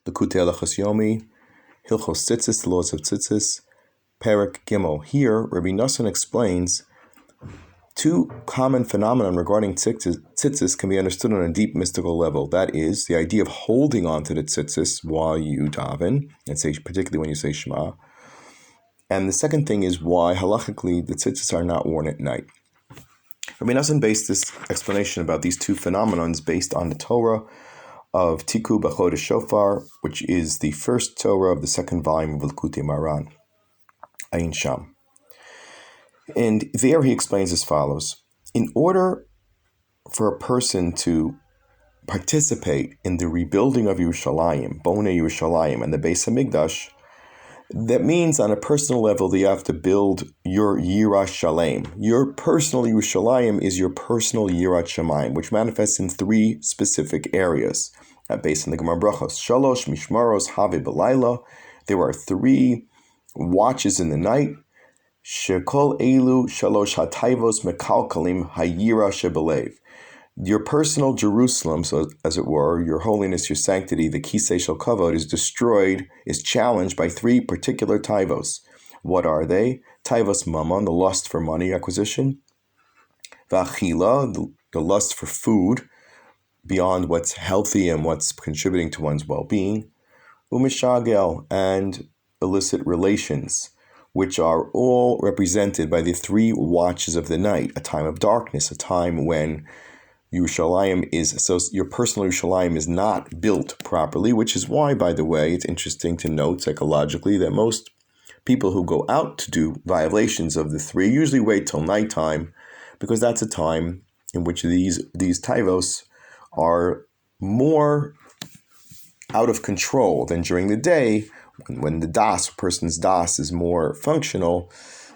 Likutei Halachos Yomi, Hilchos Tzitzis, the laws of Tzitzis, Perek Gimel. Here, Rabbi Nosson explains two common phenomena regarding tzitzis can be understood on a deep mystical level. That is, the idea of holding on to the tzitzis while you daven, and say, particularly when you say Shema. And the second thing is why, halachically, the tzitzis are not worn at night. Rabbi Nosson based this explanation about these two phenomenons based on the Torah of Tiku B'Chodesh Shofar, which is the first Torah of the second volume of Likutei Maran, Ayin Sham. And there he explains as follows. In order for a person to participate in the rebuilding of Yerushalayim, Bonei Yerushalayim, and the Beis HaMikdash, that means on a personal level that you have to build your YeraShalom. Your personal Yerushalayim is your personal Yirat Shamayim, which manifests in three specific areas. Based on the Gemara Brachos, Shalosh Mishmaros Have B'Layla. There are three watches in the night. Shekol Elu Shalosh Hatayvos Mekalkalim Hayira Shebelev. Your personal Jerusalem, so as it were, your holiness, your sanctity, the Kisei Shel Kavod, is destroyed, is challenged by three particular taivos. What are they? Taivos Mammon, the lust for money acquisition. V'achila, the lust for food, beyond what's healthy and what's contributing to one's well-being. Umishagel, and illicit relations, which are all represented by the three watches of the night, a time of darkness, a time when Yerushalayim your personal Yerushalayim is not built properly, which is why, by the way, it's interesting to note psychologically that most people who go out to do violations of the three usually wait till nighttime, because that's a time in which these taivos are more out of control than during the day, when the person's das is more functional.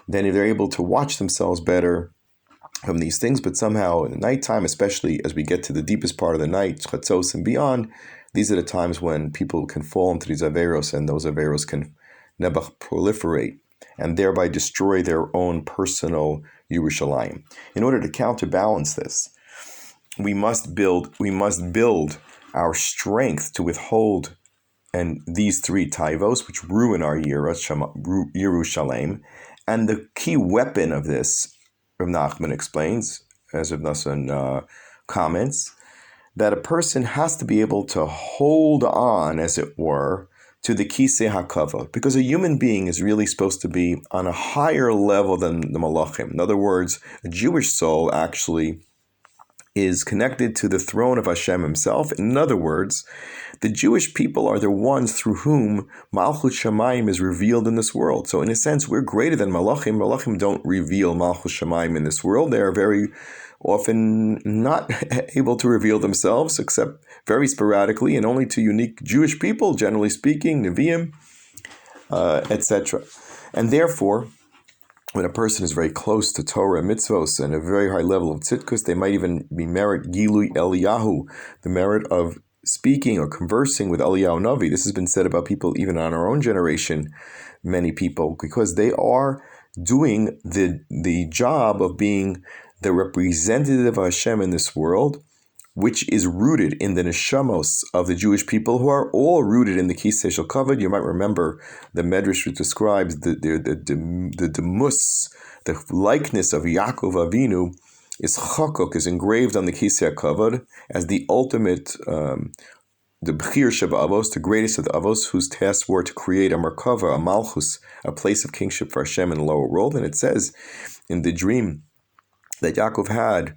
Then they're able to watch themselves better from these things. But somehow in the nighttime, especially as we get to the deepest part of the night, chatzos and beyond, these are the times when people can fall into these averos, and those averos can nebach proliferate and thereby destroy their own personal Yerushalayim. In order to counterbalance this, we must build our strength to withhold and these three taivos, which ruin our Yerushalayim. And the key weapon of this, Rav Nachman explains, as Rav Nosson comments, that a person has to be able to hold on, as it were, to the Kisei HaKavod, because a human being is really supposed to be on a higher level than the Malachim. In other words, a Jewish soul actually is connected to the throne of Hashem himself. In other words, the Jewish people are the ones through whom Malchut Shamayim is revealed in this world. So in a sense, we're greater than Malachim. Malachim don't reveal Malchut Shamayim in this world. They are very often not able to reveal themselves, except very sporadically, and only to unique Jewish people, generally speaking, Nevi'im, etc. And therefore, when a person is very close to Torah and mitzvos and a very high level of tzidkus, they might even be merit Gilui Eliyahu, the merit of speaking or conversing with Eliyahu Navi. This has been said about people even on our own generation, many people, because they are doing the job of being the representative of Hashem in this world, which is rooted in the neshamos of the Jewish people, who are all rooted in the Kisei Shel Kavod. You might remember the Medrash which describes the demus, the likeness of Yaakov Avinu, is chakok, is engraved on the Kisei Kavod as the ultimate, the Bechir Sheba Avos, the greatest of the Avos, whose tasks were to create a Merkava, a Malchus, a place of kingship for Hashem in the lower world. And it says in the dream that Yaakov had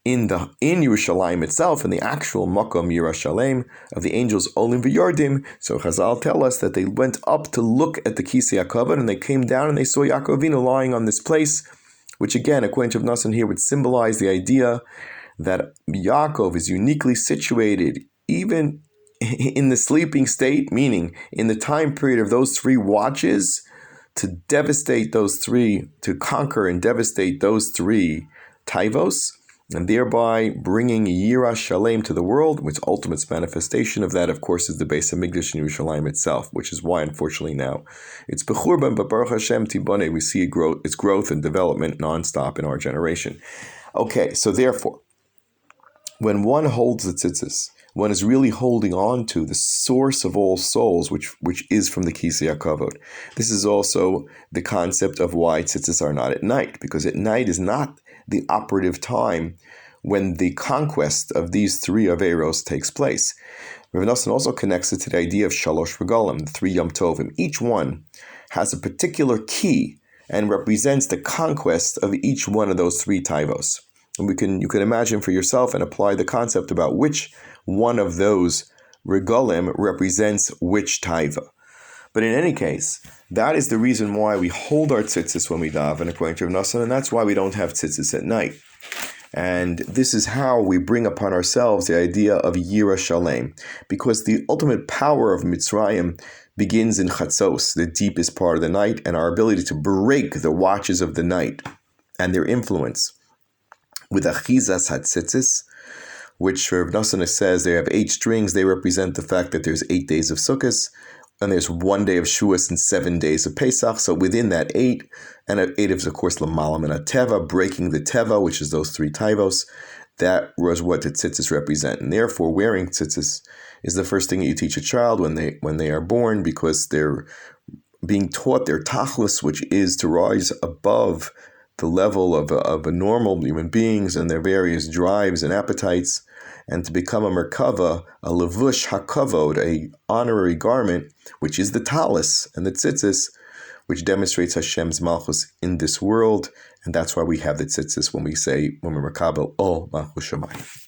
in Yerushalayim itself, in the actual Makom YeraShalom of the angels Olim v'Yordim. So Chazal tell us that they went up to look at the Kisei HaKavod, and they came down and they saw Yaakov Avinu lying on this place, which again, according to Rav Nosson here, would symbolize the idea that Yaakov is uniquely situated even in the sleeping state, meaning in the time period of those three watches, to devastate those three, to conquer and devastate those three taivos, and thereby bringing YeraShalom to the world, which ultimate manifestation of that, of course, is the Beis HaMikdash in Yerushalayim itself, which is why, unfortunately, now it's Bechurban, but Baruch Hashem Tiboneh, we see its growth and development nonstop in our generation. Okay, so therefore, when one holds the tzitzis, one is really holding on to the source of all souls, which is from the Kisei HaKavod. This is also the concept of why tzitzis are not at night, because at night is not the operative time when the conquest of these three Averos takes place. Rav Nosson also connects it to the idea of Shalosh Regalim, the three Yom Tovim. Each one has a particular key and represents the conquest of each one of those three taivos. And you can imagine for yourself and apply the concept about which one of those regalim represents which taiva. But in any case, that is the reason why we hold our tzitzis when we daven, according to Rav Nosson, and that's why we don't have tzitzis at night. And this is how we bring upon ourselves the idea of YeraShalom, because the ultimate power of Mitzrayim begins in Chatzos, the deepest part of the night, and our ability to break the watches of the night and their influence. With Achizas HaTzitzis, which Rav Nosson says they have 8 strings, they represent the fact that there's 8 days of Sukkot, and there's 1 day of Shavuos and 7 days of Pesach. So within that 8, and 8 is of course Lamalam and Teva, breaking the Teva, which is those 3 Taivos. That was what the tzitzis represent, and therefore wearing tzitzis is the first thing that you teach a child when they are born, because they're being taught their tachlis, which is to rise above the level of a normal human beings and their various drives and appetites, and to become a merkava, a levush hakavod, a honorary garment, which is the talis and the tzitzis, which demonstrates Hashem's malchus in this world. And that's why we have the tzitzis when we're makabel ol malchus shamayim.